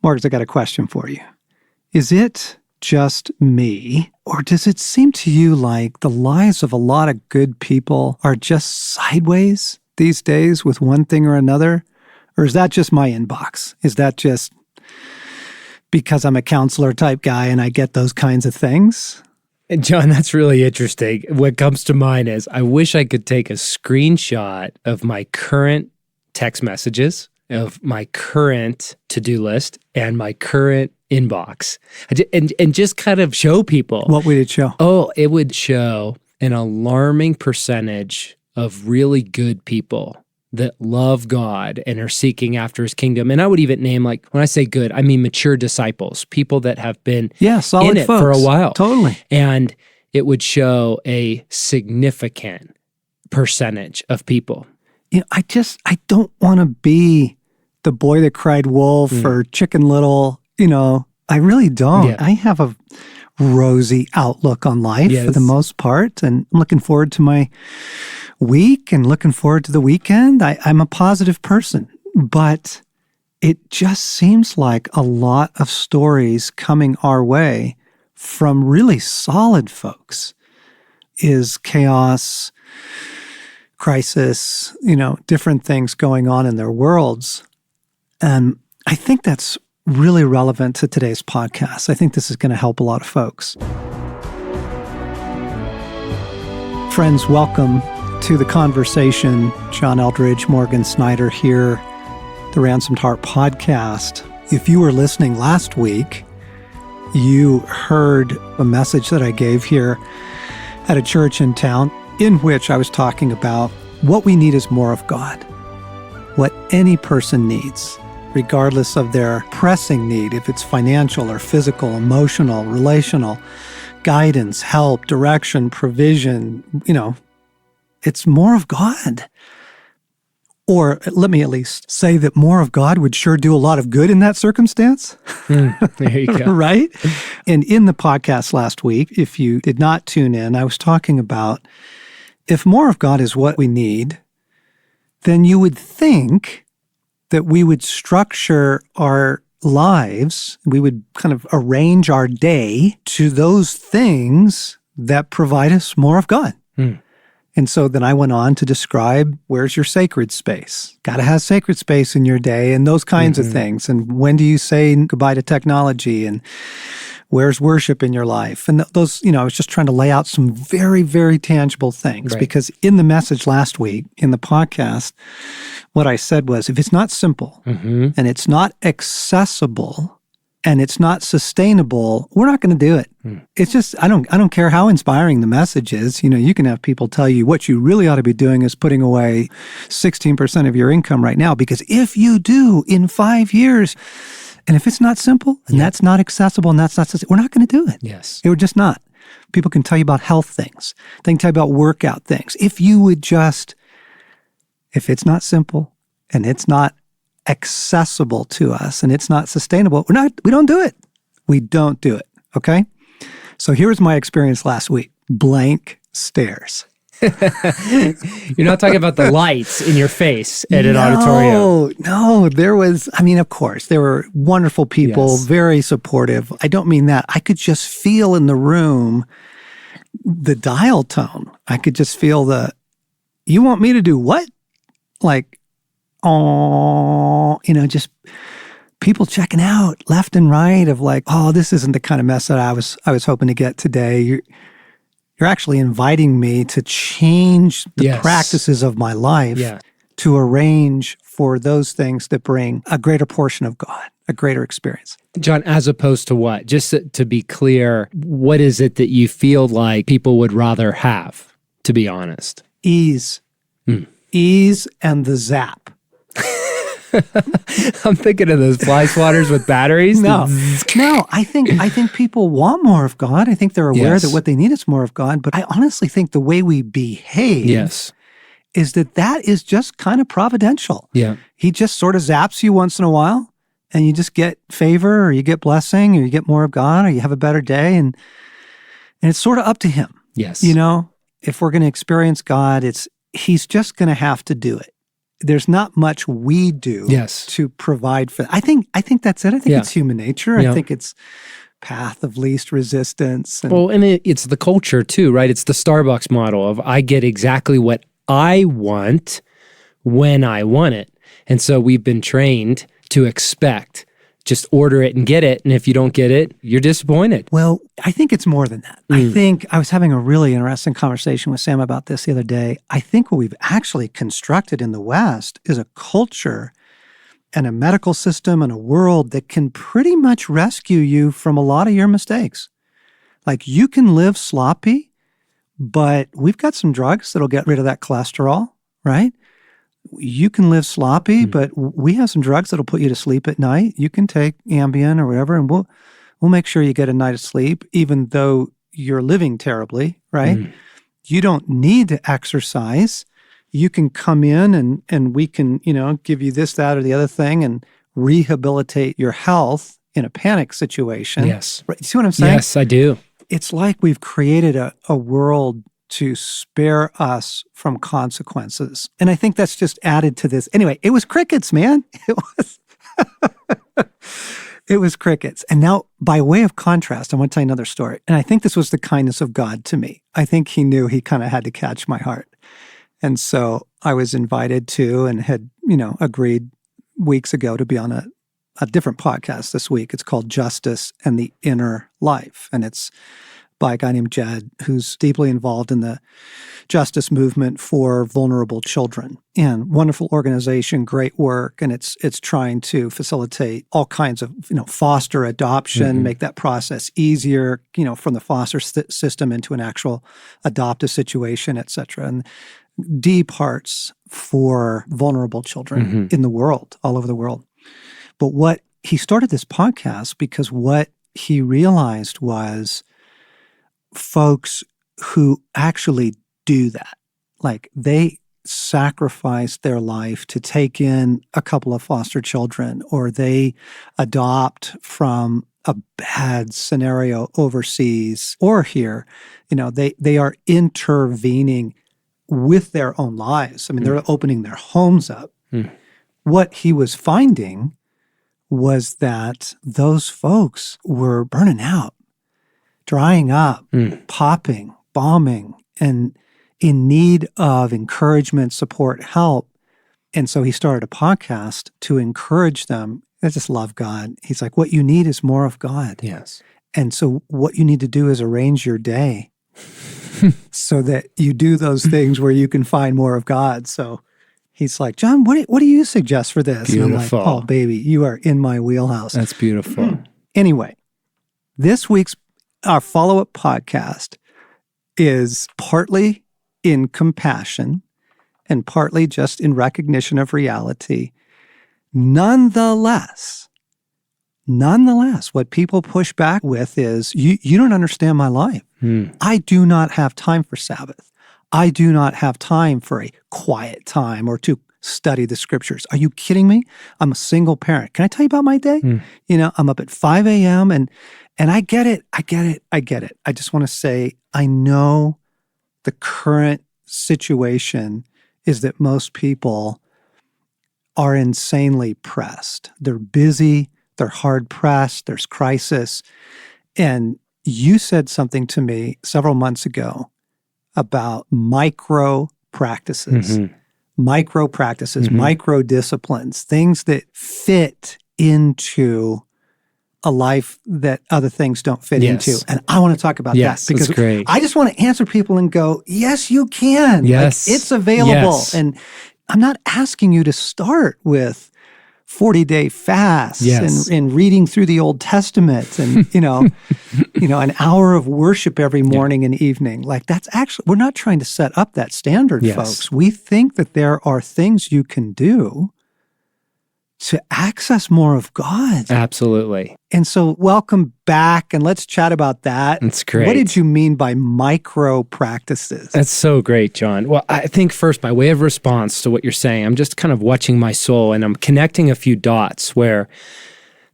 Morgs, I got a question for you. Is it just me, or does it seem to you like the lives of a lot of good people are just sideways these days with one thing or another? Or is that just my inbox? Is that just because I'm a counselor type guy and I get those kinds of things? And John, that's really interesting. What comes to mind is I wish I could take a screenshot of my current text messages, of my current to-do list, and my current inbox, and just kind of show people. What would it show? Oh, it would show an alarming percentage of really good people that love God and are seeking after his kingdom. And I would even name, like, when I say good, I mean mature disciples, people that have been solid in it folks. for a while. Totally. And it would show a significant percentage of people. I don't want to be the boy that cried wolf or Chicken Little. I really don't. Yeah. I have a rosy outlook on life for the most part, and I'm looking forward to my week and looking forward to the weekend. I'm a positive person, but it just seems like a lot of stories coming our way from really solid folks is chaos, crisis, different things going on in their worlds. And I think that's really relevant to today's podcast. I think this is going to help a lot of folks. Friends, welcome to the conversation. John Eldredge, Morgan Snyder here, the Ransomed Heart podcast. If you were listening last week, you heard a message that I gave here at a church in town in which I was talking about what we need is more of God. What any person needs, regardless of their pressing need, if it's financial or physical, emotional, relational, guidance, help, direction, provision, it's more of God. Or let me at least say that more of God would sure do a lot of good in that circumstance. There you go. Right? And in the podcast last week, if you did not tune in, I was talking about if more of God is what we need, then you would think that we would structure our lives, we would kind of arrange our day to those things that provide us more of God. And so then I went on to describe where's your sacred space. Got to have sacred space in your day and those kinds of things. And when do you say goodbye to technology? And where's worship in your life? And those, I was just trying to lay out some very, very tangible things. Right. Because in the message last week, in the podcast, what I said was, if it's not simple and it's not accessible and it's not sustainable, we're not going to do it. It's just, I don't care how inspiring the message is. You can have people tell you what you really ought to be doing is putting away 16% of your income right now, because if you do in 5 years, and if it's not simple and that's not accessible and that's not, we're not going to do it. Yes. We're just not. People can tell you about health things. They can tell you about workout things. If you would just, if it's not simple and it's not accessible to us and it's not sustainable, we don't do it. We don't do it. Okay? So here was my experience last week. Blank stares. You're not talking about the lights in your face at an auditorium. No, there was, of course, there were wonderful people, very supportive. I don't mean that. I could just feel in the room the dial tone. I could just feel you want me to do what? Like, just people checking out left and right of like, this isn't the kind of mess that I was hoping to get today. You're actually inviting me to change the practices of my life to arrange for those things that bring a greater portion of God, a greater experience. John, as opposed to what? Just to be clear, what is it that you feel like people would rather have, to be honest? Ease. Ease and the zap. I'm thinking of those fly swatters with batteries. No, I think people want more of God. I think they're aware that what they need is more of God. But I honestly think the way we behave is that is just kind of providential. Yeah. He just sort of zaps you once in a while and you just get favor or you get blessing or you get more of God or you have a better day. And it's sort of up to him. Yes. If we're going to experience God, he's just going to have to do it. there's not much we do Yes. to provide for. I think that's it. I think Yeah. it's human nature. Yeah. I think it's path of least resistance. And Well, and it's the culture too, right? It's the Starbucks model of I get exactly what I want when I want it. And so we've been trained to expect, just order it and get it. And if you don't get it, you're disappointed. well, I think it's more than that. I think I was having a really interesting conversation with Sam about this the other day. I think what we've actually constructed in the West is a culture and a medical system and a world that can pretty much rescue you from a lot of your mistakes. Like you can live sloppy, but we've got some drugs that'll get rid of that cholesterol, right? You can live sloppy, but we have some drugs that'll put you to sleep at night. You can take Ambien or whatever, and we'll make sure you get a night of sleep, even though you're living terribly, right? You don't need to exercise. You can come in and we can, give you this, that, or the other thing and rehabilitate your health in a panic situation. Yes. Right? You see what I'm saying? Yes, I do. It's like we've created a world to spare us from consequences. And I think that's just added to this. Anyway, it was crickets, man. It was crickets. And now, by way of contrast, I want to tell you another story. And I think this was the kindness of God to me. I think he knew he kind of had to catch my heart. And so I was invited to and had, agreed weeks ago to be on a different podcast this week. It's called Justice and the Inner Life. And it's by a guy named Jed, who's deeply involved in the justice movement for vulnerable children. And wonderful organization, great work. And it's trying to facilitate all kinds of, foster adoption, make that process easier, from the foster system into an actual adoptive situation, et cetera. And deep hearts for vulnerable children in the world, all over the world. But what he started this podcast because what he realized was folks who actually do that, like they sacrifice their life to take in a couple of foster children, or they adopt from a bad scenario overseas or here, they are intervening with their own lives. I mean, they're opening their homes up. What he was finding was that those folks were burning out, drying up, popping, bombing, and in need of encouragement, support, help. And so he started a podcast to encourage them. I just love God. He's like, what you need is more of God. Yes. And so what you need to do is arrange your day so that you do those things where you can find more of God. So he's like, John, what do you suggest for this? Beautiful. And I'm like, oh, baby, you are in my wheelhouse. That's beautiful. Anyway, this week's our follow-up podcast is partly in compassion and partly just in recognition of reality. Nonetheless, what people push back with is, you don't understand my life. I do not have time for Sabbath. I do not have time for a quiet time or to study the scriptures. Are you kidding me? I'm a single parent. Can I tell you about my day? I'm up at 5 a.m. and I get it. I just want to say, I know the current situation is that most people are insanely pressed. They're busy. They're hard pressed. There's crisis. And you said something to me several months ago about micro practices, micro disciplines, things that fit into a life that other things don't fit into. And I want to talk about that because that's great. I just want to answer people and go, yes, you can. Yes. Like, it's available. Yes. And I'm not asking you to start with 40-day fasts and reading through the Old Testament and, an hour of worship every morning and evening. Like that's actually, we're not trying to set up that standard, folks. We think that there are things you can do to access more of God. Absolutely. And so welcome back, and let's chat about that. That's great. What did you mean by micro practices? That's so great, John. Well, I think first, by way of response to what you're saying, I'm just kind of watching my soul and I'm connecting a few dots where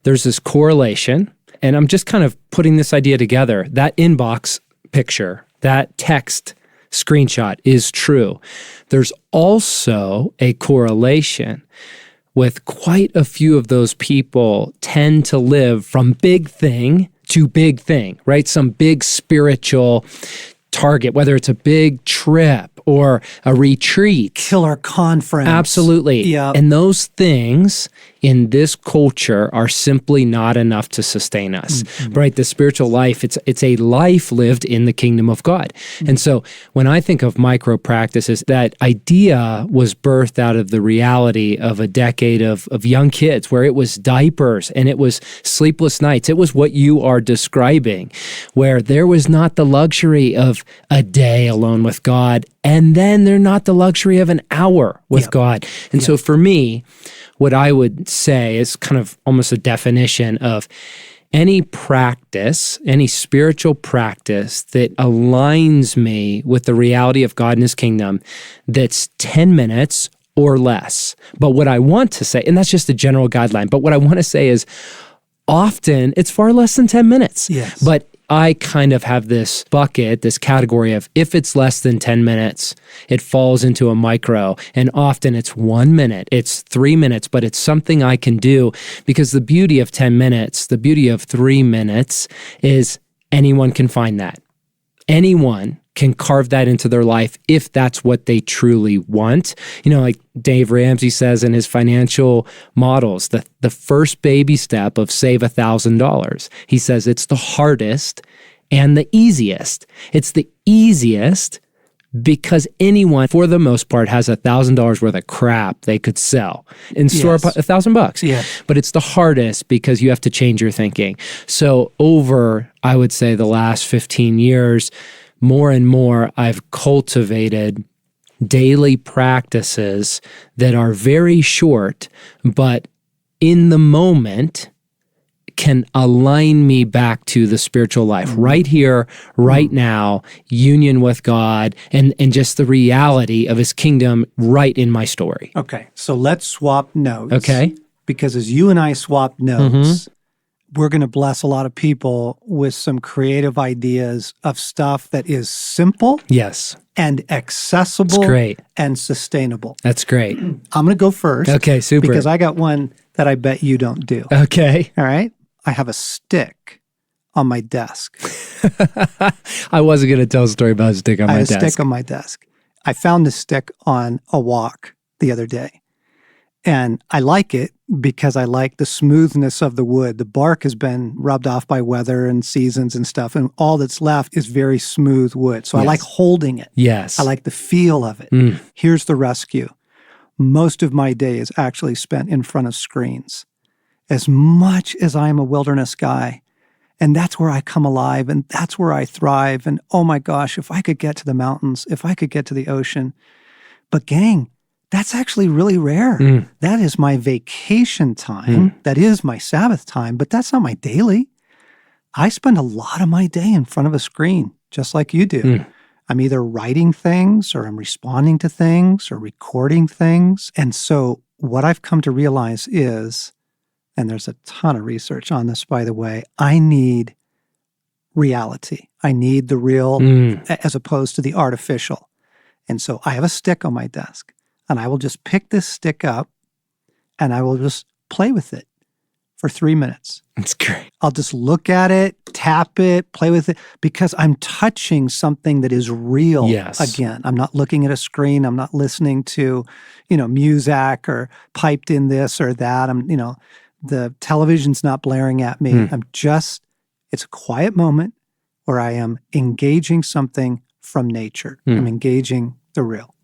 there's this correlation, and I'm just kind of putting this idea together. That inbox picture, that text screenshot is true, there's also a correlation with quite a few of those people tend to live from big thing to big thing, right? Some big spiritual target, whether it's a big trip or a retreat. Killer conference. Absolutely. Yeah. And those things in this culture are simply not enough to sustain us, right? The spiritual life, it's a life lived in the kingdom of God. And so when I think of micro practices, that idea was birthed out of the reality of a decade of young kids where it was diapers and it was sleepless nights. It was what you are describing, where there was not the luxury of a day alone with God, and then they're not the luxury of an hour with God. And so for me, what I would say is kind of almost a definition of any practice, any spiritual practice that aligns me with the reality of God and His kingdom that's 10 minutes or less. But what I want to say, and that's just a general guideline, but what I want to say is often it's far less than 10 minutes. Yes. But I kind of have this bucket, this category of if it's less than 10 minutes, it falls into a micro. And often it's 1 minute, it's 3 minutes, but it's something I can do because the beauty of 10 minutes, the beauty of 3 minutes is anyone can find that. Anyone can carve that into their life if that's what they truly want. You know, like Dave Ramsey says in his financial models, the first baby step of save $1,000. He says it's the hardest and the easiest. It's the easiest because anyone, for the most part, has $1,000 worth of crap they could sell and store up $1,000. Yeah. But it's the hardest because you have to change your thinking. So over, I would say, the last 15 years, more and more, I've cultivated daily practices that are very short, but in the moment can align me back to the spiritual life right here, right now, union with God, and just the reality of His kingdom right in my story. Okay, so let's swap notes. Okay. Because as you and I swap notes, we're going to bless a lot of people with some creative ideas of stuff that is simple Yes. and accessible That's great. and sustainable. That's great. I'm going to go first. Okay, super. Because I got one that I bet you don't do. Okay. All right? I have a stick on my desk. I wasn't going to tell a story about a stick on I my have a desk. stick on my desk. I found this stick on a walk the other day. And I like it because I like the smoothness of the wood. The bark has been rubbed off by weather and seasons and stuff, and all that's left is very smooth wood. So I like holding it. Yes. I like the feel of it. Here's the rescue. Most of my day is actually spent in front of screens. As much as I am a wilderness guy, and that's where I come alive, and that's where I thrive, and oh my gosh, if I could get to the mountains, if I could get to the ocean. But gang, that's actually really rare. That is my vacation time. That is my Sabbath time, but that's not my daily. I spend a lot of my day in front of a screen, just like you do. I'm either writing things or I'm responding to things or recording things. And so what I've come to realize is, and there's a ton of research on this, by the way, I need reality. I need the real as opposed to the artificial. And so I have a stick on my desk. And I will just pick this stick up and I will just play with it for 3 minutes. That's great. I'll just look at it, tap it, play with it, because I'm touching something that is real again. I'm not looking at a screen. I'm not listening to, Muzak or piped in this or that. The television's not blaring at me. It's a quiet moment where I am engaging something from nature. I'm engaging the real.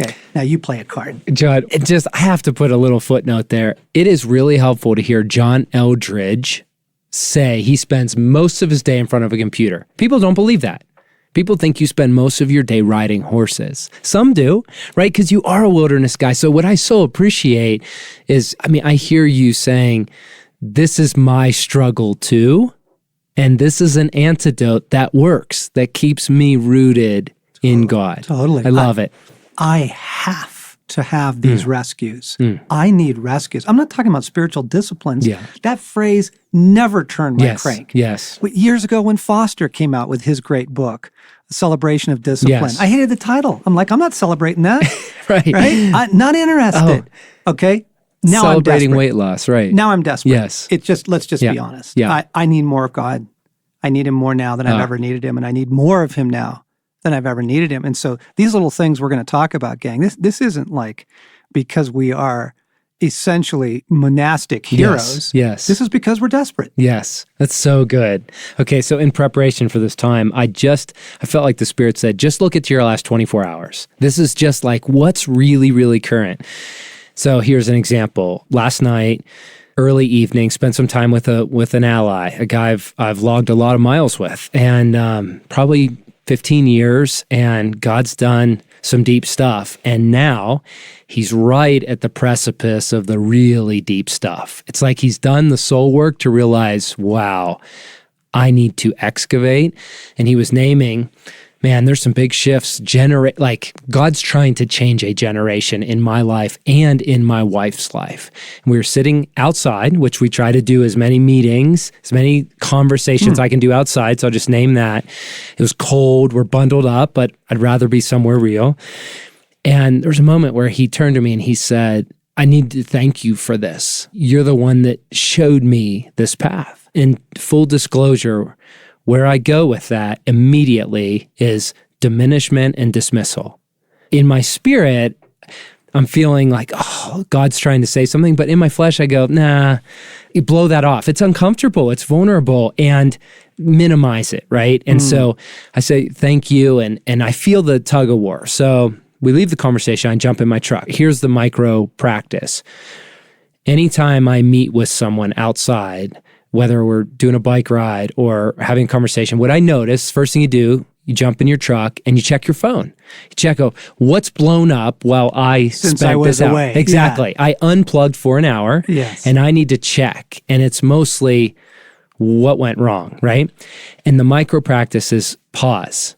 Okay, now you play a card. John, I have to put a little footnote there. It is really helpful to hear John Eldredge say he spends most of his day in front of a computer. People don't believe that. People think you spend most of your day riding horses. Some do, right? Because you are a wilderness guy. So what I so appreciate is, I hear you saying, this is my struggle too, and this is an antidote that works, that keeps me rooted in God. Totally. I love it. I have to have these rescues. I need rescues. I'm not talking about spiritual disciplines. Yeah. That phrase never turned my crank. Yes. Years ago when Foster came out with his great book, Celebration of Discipline, Yes. I hated the title. I'm like, I'm not celebrating that. Right. Not interested. Okay? Now Celebrating I'm desperate. weight loss, right. Now I'm desperate. Yes. Let's just Yeah. be honest. Yeah. I need more of God. I need him more now than I've ever needed him, and I need more of him now than I've ever needed him. And so these little things we're going to talk about, gang, this isn't like because we are essentially monastic heroes. Yes. This is because we're desperate. Yes, that's so good. Okay, so in preparation for this time, I felt like the Spirit said, just look at your last 24 hours. This is just like what's really, really current. So here's an example. Last night, early evening, spent some time with an ally, a guy I've logged a lot of miles with, and probably 15 years, and God's done some deep stuff. And now he's right at the precipice of the really deep stuff. It's like he's done the soul work to realize, wow, I need to excavate. And he was naming, man, there's some big shifts. Like God's trying to change a generation in my life and in my wife's life. And we were sitting outside, which we try to do as many meetings, as many conversations I can do outside. So I'll just name that. It was cold. We're bundled up, but I'd rather be somewhere real. And there was a moment where he turned to me and he said, I need to thank you for this. You're the one that showed me this path. In full disclosure, where I go with that immediately is diminishment and dismissal. In my spirit, I'm feeling like, oh, God's trying to say something. But in my flesh, I go, nah, you blow that off. It's uncomfortable. It's vulnerable, and minimize it, right? And so I say, thank you. And I feel the tug of war. So we leave the conversation. I jump in my truck. Here's the micro practice. Anytime I meet with someone outside, whether we're doing a bike ride or having a conversation, what I notice, first thing you do, you jump in your truck and you check your phone. You check, what's blown up while Since I was this out. away. Exactly. Yeah. I unplugged for an hour, Yes. and I need to check. And it's mostly what went wrong, right? And the micro practice is pause.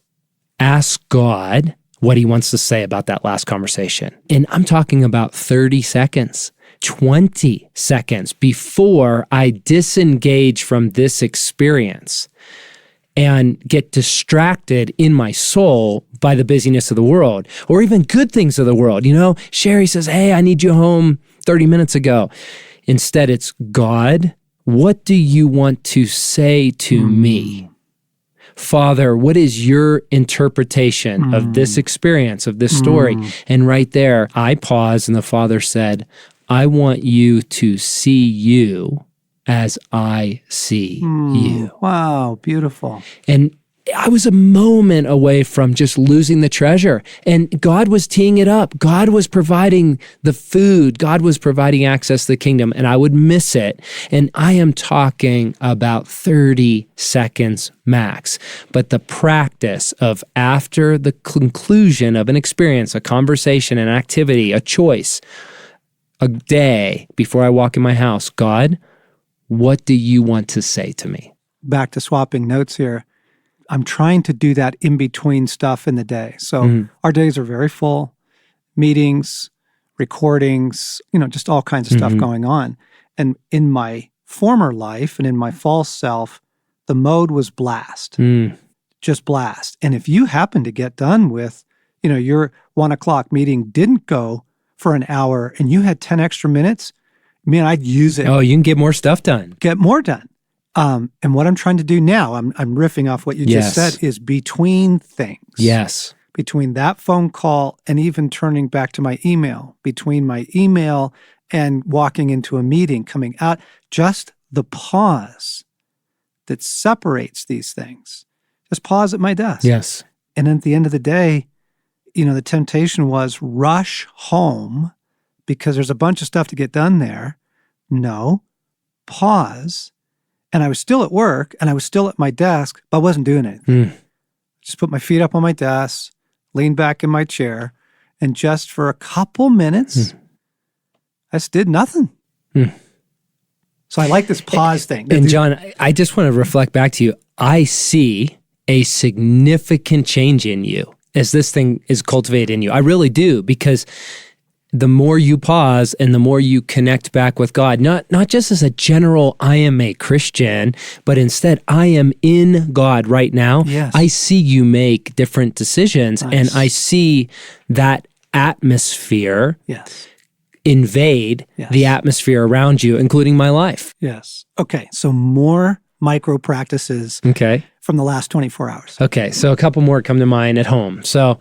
Ask God what he wants to say about that last conversation. And I'm talking about 30 seconds. 20 seconds before I disengage from this experience and get distracted in my soul by the busyness of the world or even good things of the world. You know, Sherry says, hey, I need you home 30 minutes ago. Instead, it's God, what do you want to say to me? Father, what is your interpretation of this experience, of this story? And right there, I paused and the Father said, I want you to see you as I see you. Wow, beautiful. And I was a moment away from just losing the treasure. And God was teeing it up. God was providing the food. God was providing access to the kingdom, and I would miss it. And I am talking about 30 seconds max. But the practice of after the conclusion of an experience, a conversation, an activity, a choice, a day before I walk in my house, God, what do you want to say to me? Back to swapping notes here. I'm trying to do that in between stuff in the day. So our days are very full, meetings, recordings, just all kinds of stuff going on. And in my former life and in my false self, the mode was blast, just blast. And if you happen to get done with, your 1:00 meeting didn't go for an hour and you had 10 extra minutes, man, I'd use it. Oh, you can get more stuff done. Get more done. And what I'm trying to do now, I'm riffing off what you just said, is between things. Yes. Between that phone call and even turning back to my email, between my email and walking into a meeting, coming out, just the pause that separates these things. Just pause at my desk. Yes. And at the end of the day, the temptation was rush home because there's a bunch of stuff to get done there. No, pause. And I was still at work and I was still at my desk, but I wasn't doing anything. Just put my feet up on my desk, lean back in my chair, and just for a couple minutes, I just did nothing. So I like this pause thing. And John, I just want to reflect back to you. I see a significant change in you as this thing is cultivated in you. I really do, because the more you pause and the more you connect back with God, not just as a general, I am a Christian, but instead, I am in God right now. Yes. I see you make different decisions, Nice. and I see that atmosphere Yes. invade Yes. the atmosphere around you, including my life. Yes. Okay. So more micro practices Okay. from the last 24 hours. Okay, so a couple more come to mind at home. So I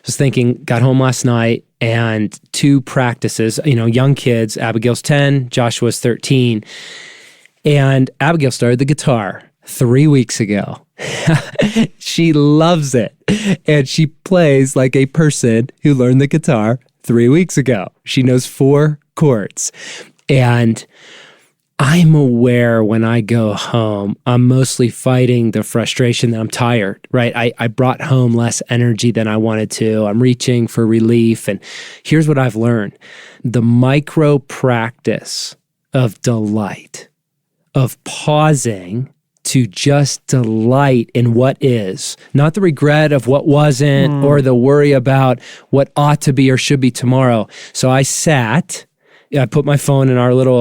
was thinking, got home last night and 2 practices, young kids, Abigail's 10, Joshua's 13. And Abigail started the guitar 3 weeks ago. She loves it. And she plays like a person who learned the guitar 3 weeks ago. She knows 4 chords. And I'm aware when I go home, I'm mostly fighting the frustration that I'm tired, right? I brought home less energy than I wanted to. I'm reaching for relief. And here's what I've learned. The micro practice of delight, of pausing to just delight in what is, not the regret of what wasn't or the worry about what ought to be or should be tomorrow. So I put my phone in our little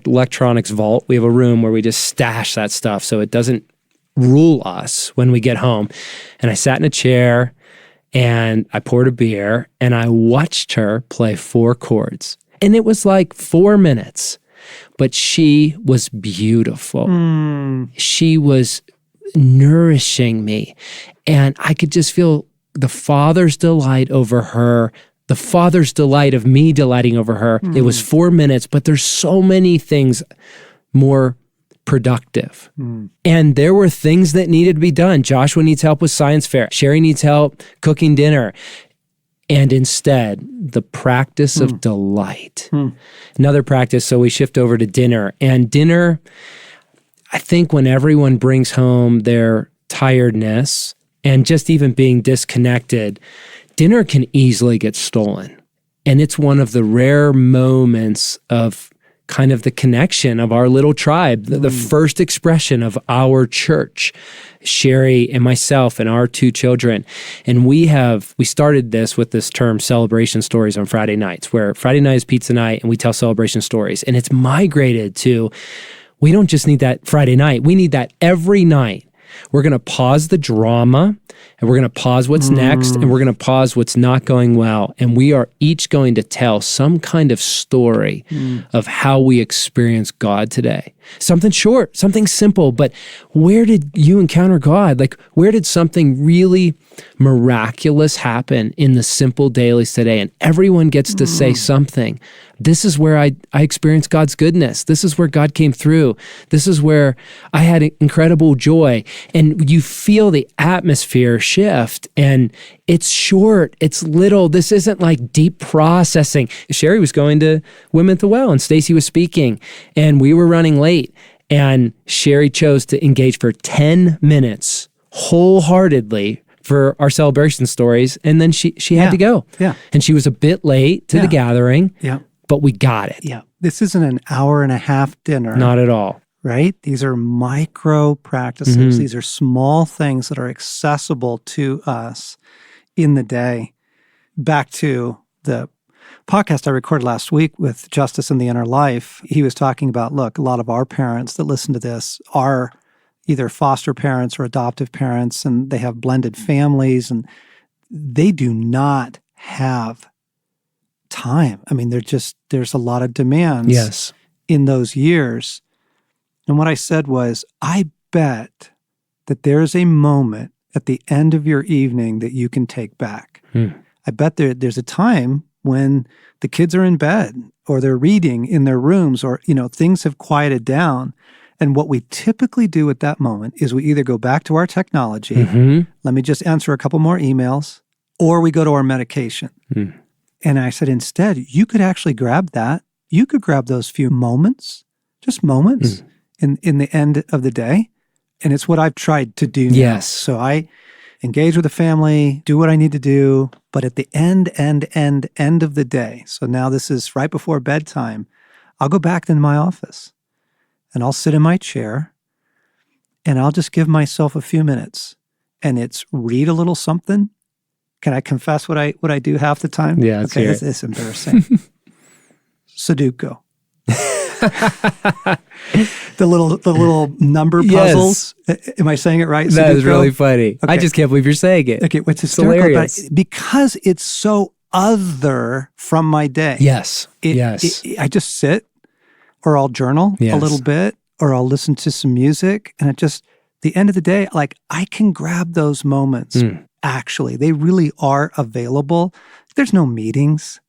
electronics vault. We have a room where we just stash that stuff so it doesn't rule us when we get home. And I sat in a chair and I poured a beer and I watched her play 4 chords. And it was like 4 minutes, but she was beautiful. She was nourishing me. And I could just feel the Father's delight over her, the Father's delight of me delighting over her. It was 4 minutes, but there's so many things more productive. And there were things that needed to be done. Joshua needs help with science fair. Sherry needs help cooking dinner. And instead, the practice of delight. Another practice, so we shift over to dinner. And dinner, I think when everyone brings home their tiredness and just even being disconnected, dinner can easily get stolen. And it's one of the rare moments of kind of the connection of our little tribe, the first expression of our church, Sherry and myself and our 2 children. And we started this with this term celebration stories on Friday nights, where Friday night is pizza night and we tell celebration stories. And it's migrated to, we don't just need that Friday night, we need that every night. We're going to pause the drama and we're going to pause what's next and we're going to pause what's not going well. And we are each going to tell some kind of story of how we experience God today. Something short, something simple, but where did you encounter God? Like, where did something really miraculous happen in the simple dailies today? And everyone gets to say something. This is where I experienced God's goodness. This is where God came through. This is where I had incredible joy. And you feel the atmosphere shift, and it's short, it's little. This isn't like deep processing. Sherry was going to Women at the Well, and Stacy was speaking, and we were running late. And Sherry chose to engage for 10 minutes wholeheartedly for our celebration stories. And then she had to go. Yeah. And she was a bit late to the gathering. Yeah. But we got it. Yeah. This isn't an hour and a half dinner. Not at all. Right? These are micro practices. These are small things that are accessible to us in the day. Back to the podcast I recorded last week with Justice in the Inner Life. He was talking about, look, a lot of our parents that listen to this are either foster parents or adoptive parents, and they have blended families, and they do not have time. I mean, there's a lot of demands in those years. And what I said was, I bet that there's a moment at the end of your evening that you can take back. I bet there's a time when the kids are in bed or they're reading in their rooms, or, things have quieted down. And what we typically do at that moment is we either go back to our technology, let me just answer a couple more emails, or we go to our medication. And I said, instead, you could actually grab that. You could grab those few moments, just moments in the end of the day. And it's what I've tried to do now. Yes. So I engage with the family, do what I need to do. But at the end of the day, so now this is right before bedtime, I'll go back into my office and I'll sit in my chair and I'll just give myself a few minutes. And it's read a little something, Can I confess what I do half the time? Yeah, let's okay, hear this is embarrassing. Sudoku. the little number puzzles. Yes. Am I saying it right? That Sudoku? is really funny. I Okay. just can't believe you're saying it. Okay, what's It's hysterical about hilarious. it, because it's so other from my day. Yes. Yes. I just sit, or I'll journal a Yes. little bit, or I'll listen to some music, and it just, the end of the day, like, I can grab those moments. Actually, they really are available. There's no meetings.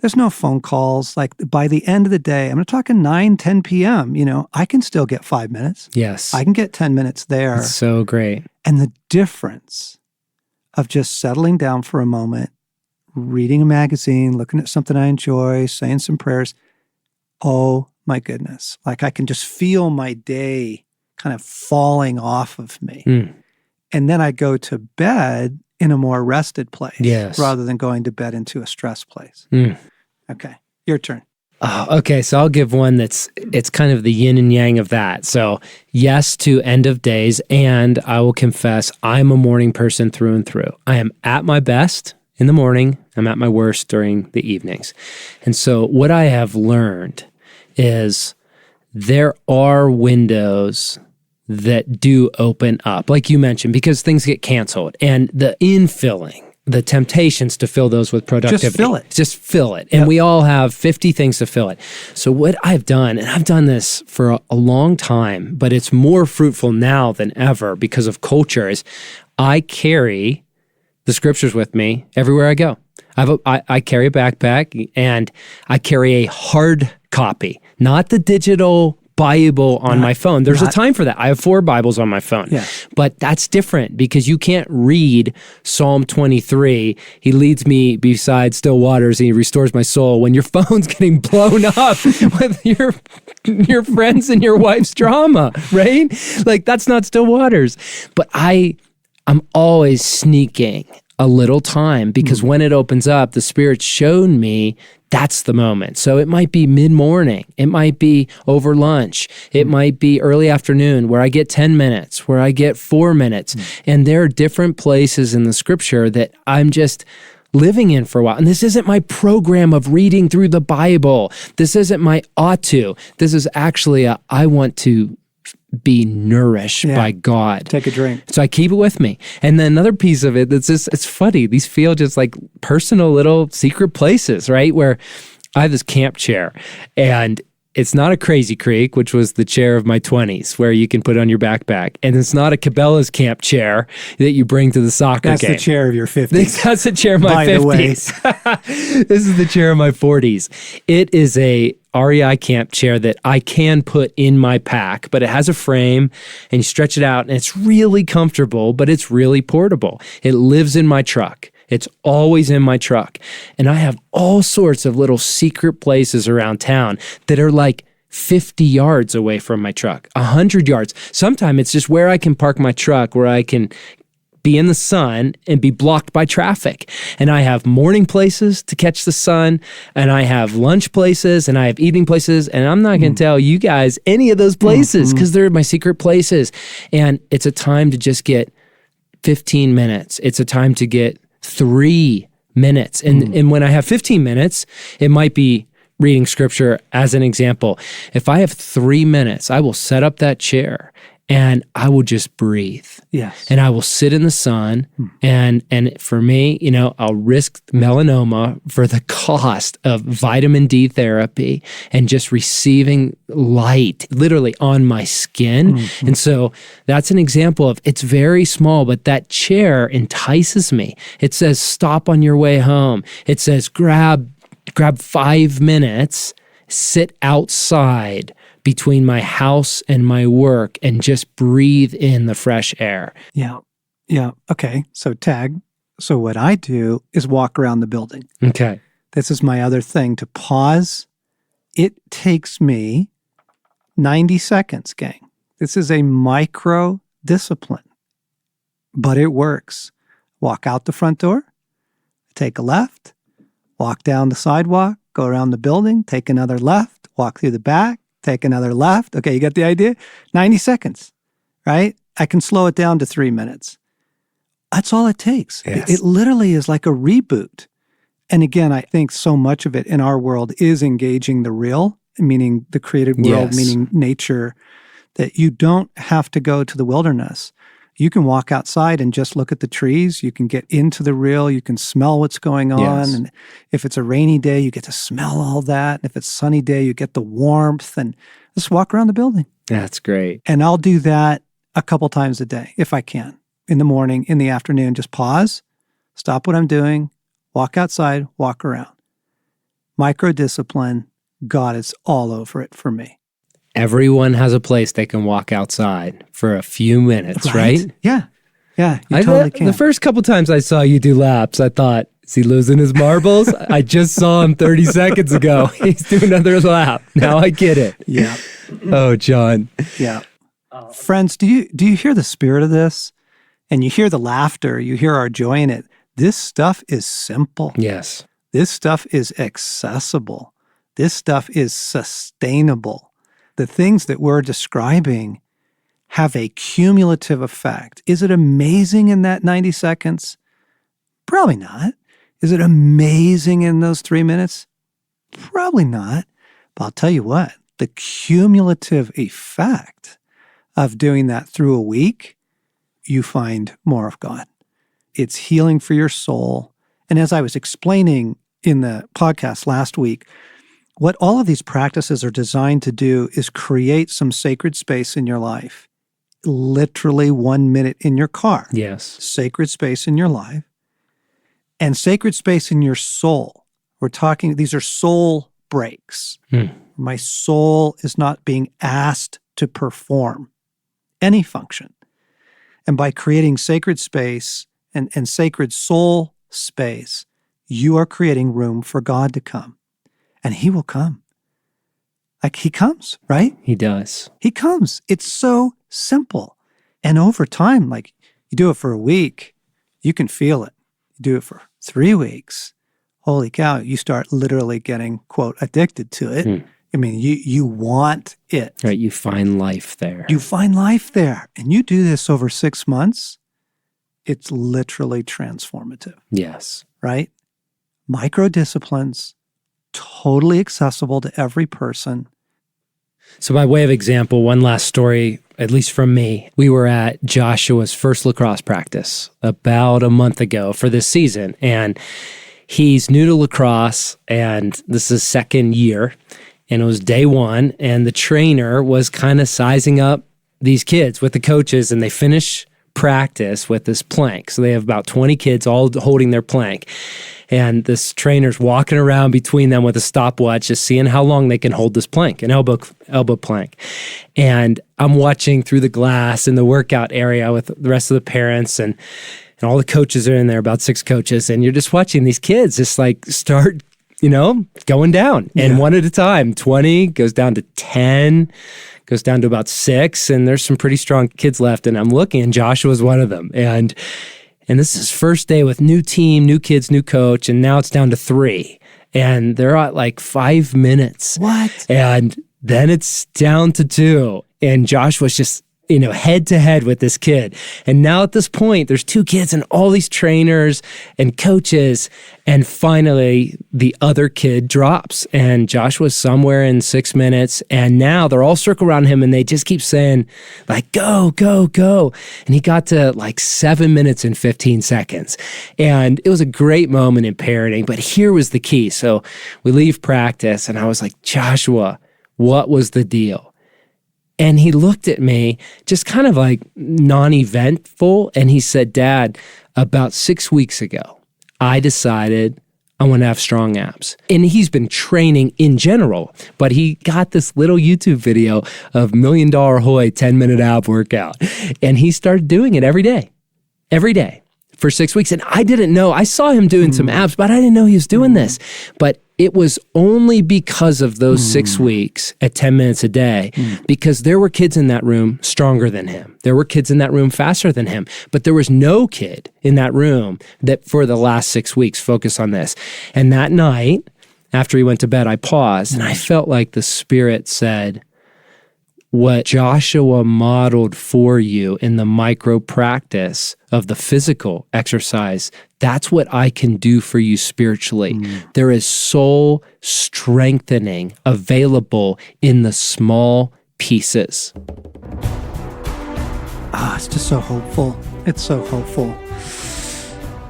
There's no phone calls. Like, by the end of the day, I'm talking 9, 10 p.m., I can still get 5 minutes. Yes. I can get 10 minutes there. It's so great. And the difference of just settling down for a moment, reading a magazine, looking at something I enjoy, saying some prayers. Oh my goodness. Like, I can just feel my day kind of falling off of me. And then I go to bed in a more rested place Yes. rather than going to bed into a stress place. Okay, your turn. Oh, okay, so I'll give one it's kind of the yin and yang of that. So yes to end of days, and I will confess I'm a morning person through and through. I am at my best in the morning. I'm at my worst during the evenings. And so what I have learned is there are windows that do open up, like you mentioned, because things get canceled, and the infilling, the temptations to fill those with productivity. Just fill it. And we all have 50 things to fill it. So what I've done, and I've done this for a long time, but it's more fruitful now than ever because of culture, is I carry the scriptures with me everywhere I go. I carry a backpack, and I carry a hard copy, not the digital Bible on my phone. There's a time for that. I have 4 Bibles on my phone. Yeah. But that's different because you can't read Psalm 23, he leads me beside still waters and he restores my soul, when your phone's getting blown up with your friends and your wife's drama, right? Like, that's not still waters. But I'm always sneaking a little time, because when it opens up, the Spirit showed me that's the moment. So it might be mid-morning. It might be over lunch. It might be early afternoon where I get 10 minutes, where I get 4 minutes. And there are different places in the scripture that I'm just living in for a while. And this isn't my program of reading through the Bible. This isn't my ought to. This is actually I want to be nourished by God. Take a drink. So I keep it with me. And then another piece of it that's just, it's funny. These feel just like personal little secret places, right? Where I have this camp chair, and it's not a Crazy Creek, which was the chair of my 20s, where you can put on your backpack. And it's not a Cabela's camp chair that you bring to the soccer game. That's the chair of your 50s. That's the chair of my 50s. This is the chair of my 40s. It is a REI camp chair that I can put in my pack, but it has a frame, and you stretch it out, and it's really comfortable, but it's really portable. It lives in my truck. It's always in my truck. And I have all sorts of little secret places around town that are like 50 yards away from my truck, 100 yards. Sometimes it's just where I can park my truck, where I can be in the sun and be blocked by traffic. And I have morning places to catch the sun, and I have lunch places, and I have evening places. And I'm not going to tell you guys any of those places because they're my secret places. And it's a time to just get 15 minutes. It's a time to get 3 minutes. And when I have 15 minutes, it might be reading scripture as an example. If I have 3 minutes, I will set up that chair and I will just breathe. Yes. And I will sit in the sun. And for me, I'll risk melanoma for the cost of vitamin D therapy and just receiving light literally on my skin. And so that's an example of, it's very small, but that chair entices me. It says, stop on your way home. It says, grab 5 minutes, sit outside between my house and my work and just breathe in the fresh air. Yeah. Okay. So tag. So what I do is walk around the building. Okay. This is my other thing, to pause. It takes me 90 seconds, gang. This is a micro discipline, but it works. Walk out the front door, take a left, walk down the sidewalk, go around the building, take another left, walk through the back, take another left. Okay, you get the idea? 90 seconds, right? I can slow it down to 3 minutes. That's all it takes. Yes. It literally is like a reboot. And again, I think so much of it in our world is engaging the real, meaning the created world, Yes. meaning nature, that you don't have to go to the wilderness. You can walk outside and just look at the trees. You can get into the real. You can smell what's going on. Yes. And if it's a rainy day, you get to smell all that. And if it's a sunny day, you get the warmth, and just walk around the building. That's great. And I'll do that a couple times a day if I can. In the morning, in the afternoon, just pause, stop what I'm doing, walk outside, walk around. Micro-discipline, God is all over it for me. Everyone has a place they can walk outside for a few minutes, right? Yeah. Yeah, you totally can. The first couple times I saw you do laps, I thought, is he losing his marbles? I just saw him 30 seconds ago. He's doing another lap. Now I get it. Yeah. Oh, John. Yeah. Friends, do you hear the spirit of this? And you hear the laughter, you hear our joy in it. This stuff is simple. Yes. This stuff is accessible. This stuff is sustainable. The things that we're describing have a cumulative effect. Is it amazing in that 90 seconds? Probably not. Is it amazing in those 3 minutes? Probably not. But I'll tell you what, the cumulative effect of doing that through a week, you find more of God. It's healing for your soul. And as I was explaining in the podcast last week, what all of these practices are designed to do is create some sacred space in your life. Literally 1 minute in your car. Yes. Sacred space in your life. And sacred space in your soul. We're talking, these are soul breaks. My soul is not being asked to perform any function. And by creating sacred space and sacred soul space, you are creating room for God to come. And he will come. Like he comes, right? He does. He comes. It's so simple. And over time, like you do it for a week, you can feel it. You do it for 3 weeks. Holy cow, you start literally getting, quote, addicted to it. I mean, you want it. Right. You find life there. You find life there. And you do this over 6 months, it's literally transformative, Yes. right? Micro disciplines, totally accessible to every person. So by way of example, one last story, at least from me, we were at Joshua's first lacrosse practice about a month ago for this season. And he's new to lacrosse, and this is second year. And it was day one, and the trainer was kind of sizing up these kids with the coaches, and they finish practice with this plank. So they have about 20 kids all holding their plank. And this trainer's walking around between them with a stopwatch, just seeing how long they can hold this plank, an elbow plank. And I'm watching through the glass in the workout area with the rest of the parents, and all the coaches are in there, about 6 coaches. And you're just watching these kids just like start, going down. And one at a time, 20 goes down to 10, goes down to about 6. And there's some pretty strong kids left. And I'm looking, and Joshua's one of them. And this is first day with new team, new kids, new coach. And now it's down to 3. And they're at like 5 minutes. What? And then it's down to 2. And Joshua's just, head to head with this kid. And now at this point, there's 2 kids and all these trainers and coaches. And finally, the other kid drops. And Joshua's somewhere in 6 minutes. And now they're all circled around him, and they just keep saying, like, go, go, go. And he got to like 7 minutes and 15 seconds. And it was a great moment in parenting. But here was the key. So we leave practice, and I was like, Joshua, what was the deal? And he looked at me just kind of like non-eventful. And he said, Dad, about 6 weeks ago, I decided I want to have strong abs. And he's been training in general, but he got this little YouTube video of $1 Million Hoy 10-minute ab workout. And he started doing it every day for 6 weeks. And I didn't know, I saw him doing some abs, but I didn't know he was doing this. But it was only because of those 6 weeks at 10 minutes a day, because there were kids in that room stronger than him. There were kids in that room faster than him, but there was no kid in that room that for the last 6 weeks focused on this. And that night, after he went to bed, I paused and I felt like the Spirit said, what Joshua modeled for you in the micro practice of the physical exercise, that's what I can do for you spiritually. There is soul strengthening available in the small pieces. It's just so hopeful. It's so hopeful.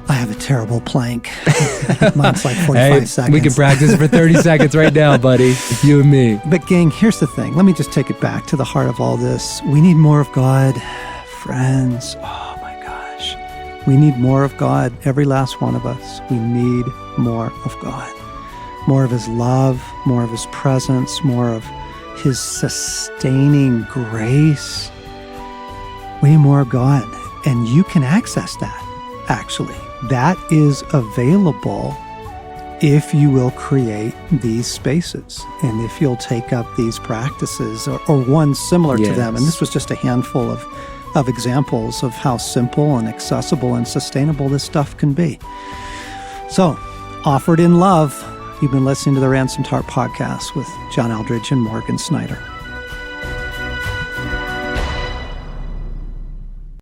I have a terrible plank. Mine's like 45 seconds. We can practice for 30 seconds right now, buddy. You and me. But gang, here's the thing. Let me just take it back to the heart of all this. We need more of God. Friends, oh my gosh. We need more of God. Every last one of us. We need more of God. More of His love, more of His presence, more of His sustaining grace. We need more of God. And you can access that, actually. That is available if you will create these spaces and if you'll take up these practices or one similar to them. And this was just a handful of examples of how simple and accessible and sustainable this stuff can be. So, offered in love, you've been listening to the Ransomed Heart Podcast with John Eldredge and Morgan Snyder.